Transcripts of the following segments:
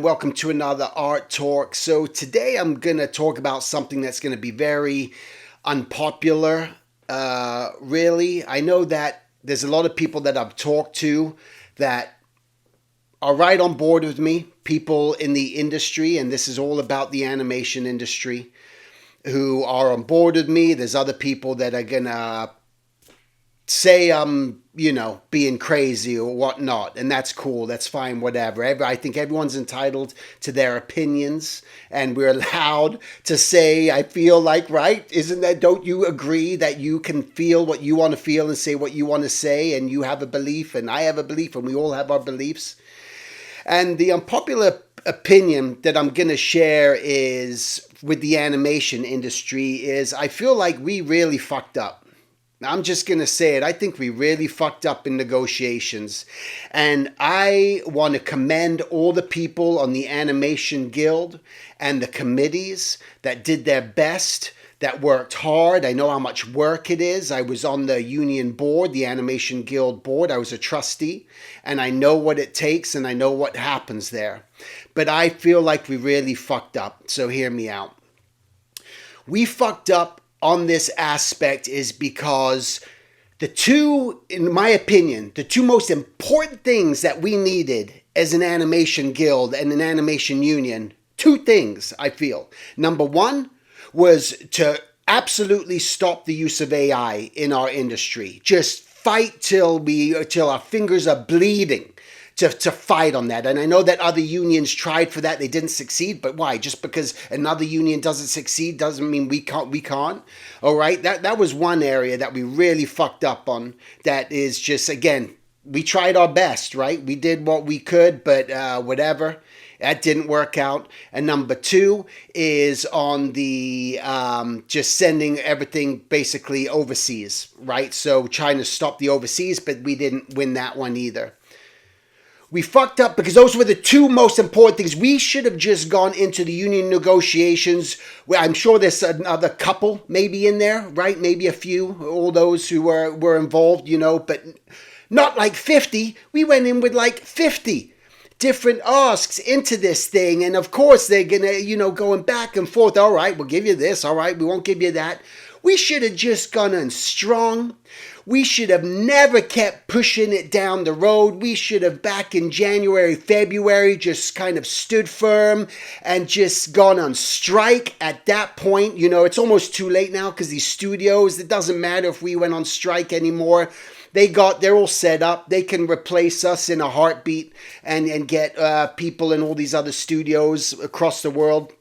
welcome to another Art Talk. So today I'm going to talk about something that's going to be very unpopular, really. I know that there's a lot of people that I've talked to that are right on board with me, people in the industry, and this is all about the animation industry, who are on board with me. There's other people that are going to say I'm, being crazy or whatnot, and that's cool. That's fine, whatever. I think everyone's entitled to their opinions, and we're allowed to say, I feel like, right? Isn't that, don't you agree that you can feel what you want to feel and say what you want to say, and you have a belief, and I have a belief, and we all have our beliefs? And the unpopular opinion that I'm going to share is with the animation industry is I feel like we really fucked up. I'm just going to say it. I think we really fucked up in negotiations. And I want to commend all the people on the Animation Guild and the committees that did their best, that worked hard. I know how much work it is. I was on the union board, the Animation Guild board. I was a trustee, and I know what it takes, and I know what happens there. But I feel like we really fucked up. So hear me out. We fucked up on this aspect is because in my opinion, the two most important things that we needed as an animation guild and an animation union, two things I feel. Number one was to absolutely stop the use of AI in our industry. Just fight till our fingers are bleeding. To fight on that. And I know that other unions tried for that. They didn't succeed. But why? Just because another union doesn't succeed doesn't mean we can't. All right? That was one area that we really fucked up on. That is just, again, we tried our best, right? We did what we could, but whatever. That didn't work out. And number two is on the just sending everything basically overseas, right? So trying to stop the overseas, but we didn't win that one either. We fucked up because those were the two most important things. We should have just gone into the union negotiations where I'm sure there's another couple maybe in there, right? Maybe a few, all those who were involved, but not like 50. We went in with like 50 different asks into this thing. And of course they're going to, going back and forth. All right, we'll give you this. All right, we won't give you that. We should have just gone in strong. We should have never kept pushing it down the road. We should have back in January, February, just kind of stood firm and just gone on strike at that point. It's almost too late now because these studios, it doesn't matter if we went on strike anymore. They're all set up. They can replace us in a heartbeat and get people in all these other studios across the world.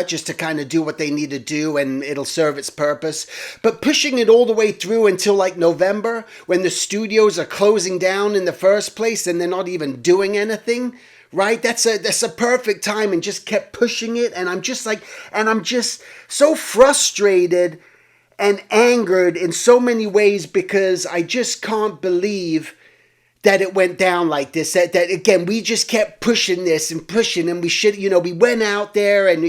Just to kind of do what they need to do, and it'll serve its purpose. But pushing it all the way through until like November, when the studios are closing down in the first place and they're not even doing anything, right? That's a perfect time, and just kept pushing it. And I'm just so frustrated and angered in so many ways because I just can't believe that it went down like this, that again, we just kept pushing this and pushing, and we should, we went out there and,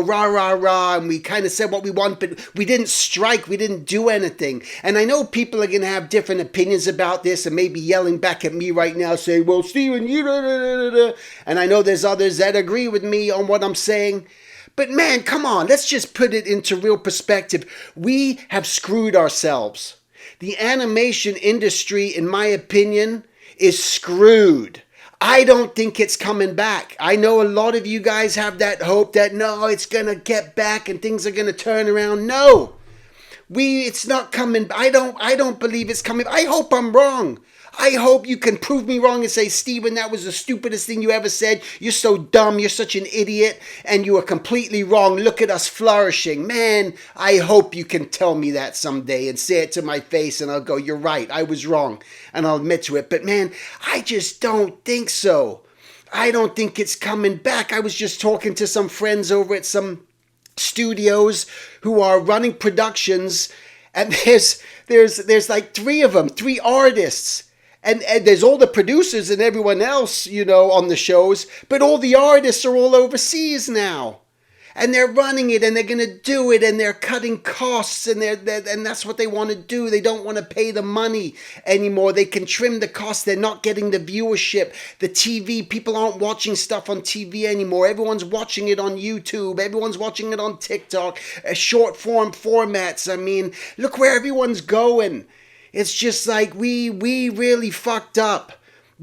rah, rah, rah, and we kind of said what we want, but we didn't strike, we didn't do anything. And I know people are going to have different opinions about this and maybe yelling back at me right now, saying, well, Steven, you da, da, da, da, da. And I know there's others that agree with me on what I'm saying. But man, come on, let's just put it into real perspective. We have screwed ourselves. The animation industry, in my opinion, is screwed. I don't think it's coming back. I know a lot of you guys have that hope that no, it's going to get back and things are going to turn around. No. It's not coming. I don't believe it's coming. I hope I'm wrong. I hope you can prove me wrong and say, Steven, that was the stupidest thing you ever said. You're so dumb. You're such an idiot. And you are completely wrong. Look at us flourishing. Man, I hope you can tell me that someday and say it to my face. And I'll go, you're right. I was wrong. And I'll admit to it. But man, I just don't think so. I don't think it's coming back. I was just talking to some friends over at some studios who are running productions. And there's like three of them, three artists. And there's all the producers and everyone else, on the shows. But all the artists are all overseas now. and they're running it, and they're going to do it, and they're cutting costs, and and that's what they want to do. They don't want to pay the money anymore. They can trim the costs. They're not getting the viewership. The TV, people aren't watching stuff on TV anymore. Everyone's watching it on YouTube. Everyone's watching it on TikTok. Short form formats. I mean, look where everyone's going. It's just like we really fucked up.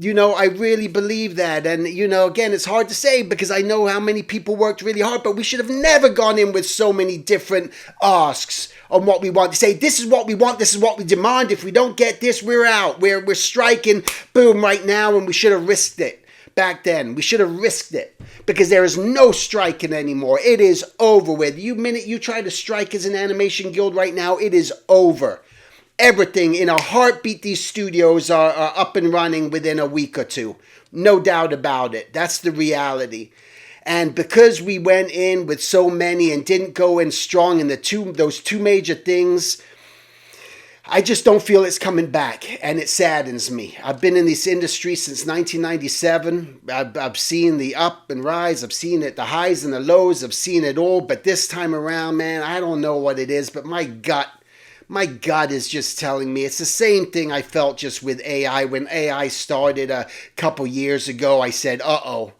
I really believe that. And, again, it's hard to say because I know how many people worked really hard, but we should have never gone in with so many different asks on what we want. To say, this is what we want, this is what we demand. If we don't get this, we're out. We're striking, boom, right now, and we should have risked it. Back then, we should have risked it because there is no striking anymore. It is over with. Minute you try to strike as an animation guild right now, it is over. Everything in a heartbeat, these studios are up and running within a week or two. No doubt about it. That's the reality. And because we went in with so many and didn't go in strong in those two major things, I just don't feel it's coming back, and it saddens me. I've been in this industry since 1997. I've seen the up and rise. I've seen it, the highs and the lows. I've seen it all. But this time around, man, I don't know what it is, but my gut is just telling me it's the same thing I felt just with AI. When AI started a couple years ago, I said, uh-oh,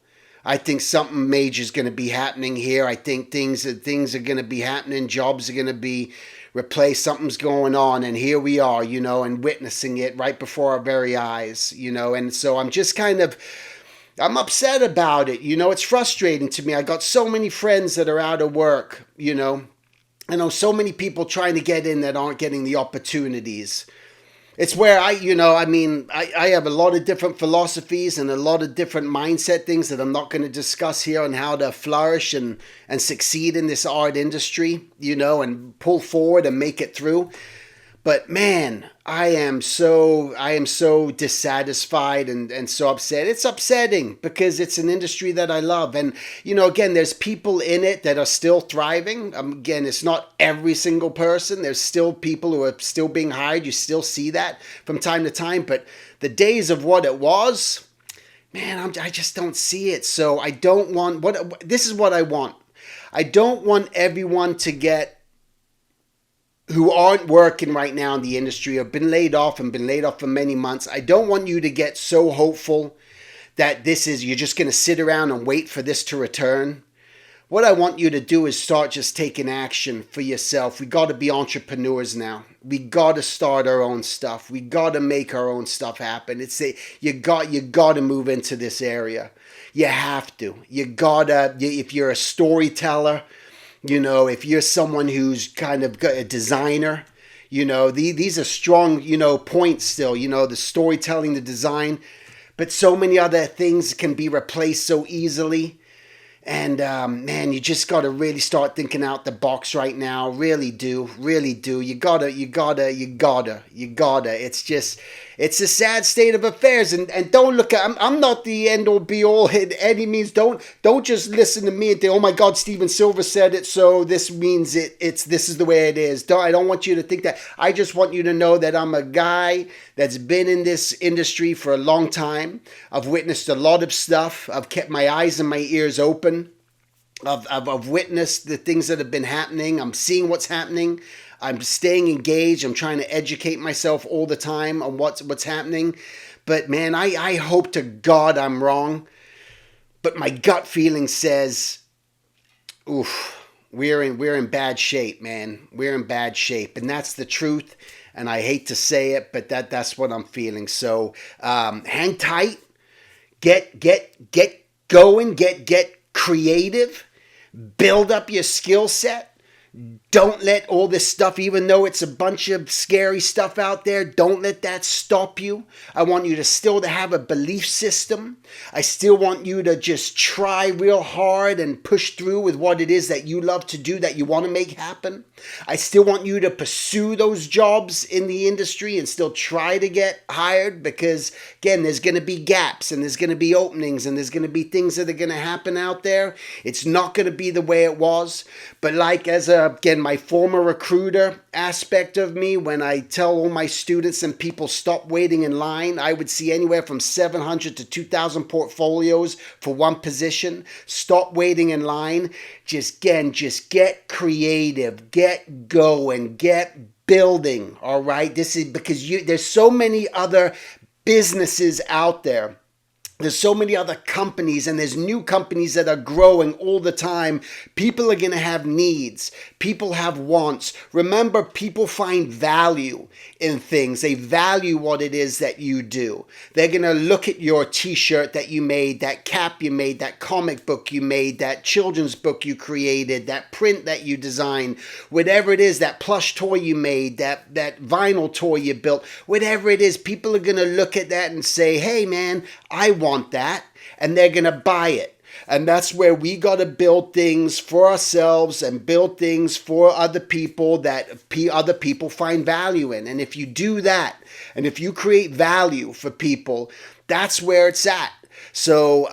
I think something major is going to be happening here. I think things are going to be happening. Jobs are going to be replaced. Something's going on. And here we are, and witnessing it right before our very eyes, And so I'm just I'm upset about it. It's frustrating to me. I got so many friends that are out of work, I know so many people trying to get in that aren't getting the opportunities. It's where I have a lot of different philosophies and a lot of different mindset things that I'm not going to discuss here on how to flourish and succeed in this art industry, and pull forward and make it through. But man, I am so dissatisfied and so upset. It's upsetting because it's an industry that I love. And, again, there's people in it that are still thriving. Again, it's not every single person. There's still people who are still being hired. You still see that from time to time. But the days of what it was, man, I just don't see it. So I don't want this is what I want. I don't want everyone to get who aren't working right now in the industry or been laid off for many months. I don't want you to get so hopeful that you're just going to sit around and wait for this to return. What I want you to do is start just taking action for yourself. We got to be entrepreneurs now. We got to start our own stuff. We got to make our own stuff happen. You got to move into this area. You have to. If you're a storyteller, if you're someone who's kind of a designer, these are strong, points still, the storytelling, the design, but so many other things can be replaced so easily. And man, you just got to really start thinking out the box right now. Really do. You gotta. It's a sad state of affairs. And don't look at, I'm not the end all be all in any means. Don't just listen to me and think, oh my God, Steven Silver said it, so this means this is the way it is. I don't want you to think that. I just want you to know that I'm a guy that's been in this industry for a long time. I've witnessed a lot of stuff. I've kept my eyes and my ears open. I've witnessed the things that have been happening. I'm seeing what's happening. I'm staying engaged. I'm trying to educate myself all the time on what's happening. But man, I hope to God I'm wrong. But my gut feeling says, oof, we're in bad shape, man. We're in bad shape. And that's the truth. And I hate to say it, but that's what I'm feeling. So hang tight. Get going. Get creative. Build up your skill set. Don't let all this stuff, even though it's a bunch of scary stuff out there, don't let that stop you. I want you to still to have a belief system. I still want you to just try real hard and push through with what it is that you love to do, that you want to make happen. I still want you to pursue those jobs in the industry and still try to get hired because, again, there's going to be gaps and there's going to be openings and there's going to be things that are going to happen out there. It's not going to be the way it was. But again, my former recruiter aspect of me, when I tell all my students and people stop waiting in line, I would see anywhere from 700 to 2,000 portfolios for one position. Stop waiting in line. Just get creative, get going, get building. All right. This is because there's so many other businesses out there. There's so many other companies, and there's new companies that are growing all the time. People are going to have needs. People have wants. Remember, people find value in things. They value what it is that you do. They're going to look at your t-shirt that you made, that cap you made, that comic book you made, that children's book you created, that print that you designed, whatever it is, that plush toy you made, that vinyl toy you built, whatever it is, people are going to look at that and say, hey man, I want that, and they're going to buy it. And that's where we got to build things for ourselves and build things for other people that other people find value in. And if you do that, and if you create value for people, that's where it's at. So,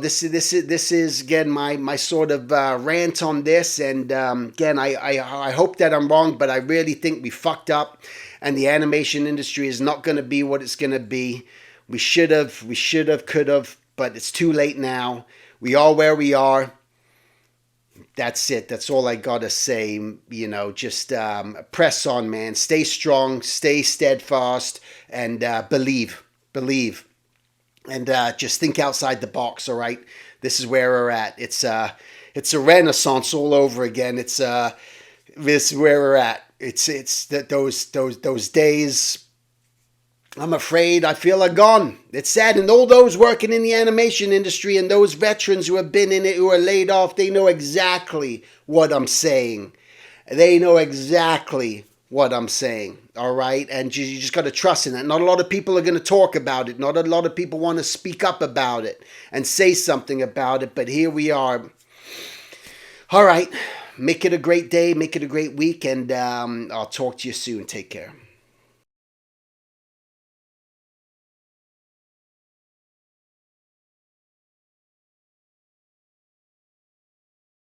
this is again my sort of rant on this. And again, I hope that I'm wrong, but I really think we fucked up, and the animation industry is not going to be what it's going to be. We should have, could have, but it's too late now. We are where we are. That's it. That's all I got to say. Just press on, man. Stay strong, stay steadfast, and believe. And just think outside the box, all right? This is where we're at. It's a renaissance all over again. This is where we're at. It's that those days, I'm afraid, I feel are gone. It's sad. And all those working in the animation industry and those veterans who have been in it, who are laid off, they know exactly what I'm saying. They know exactly what I'm saying. All right. And you just got to trust in it. Not a lot of people are going to talk about it. Not a lot of people want to speak up about it and say something about it. But here we are. All right. Make it a great day. Make it a great week. And I'll talk to you soon. Take care.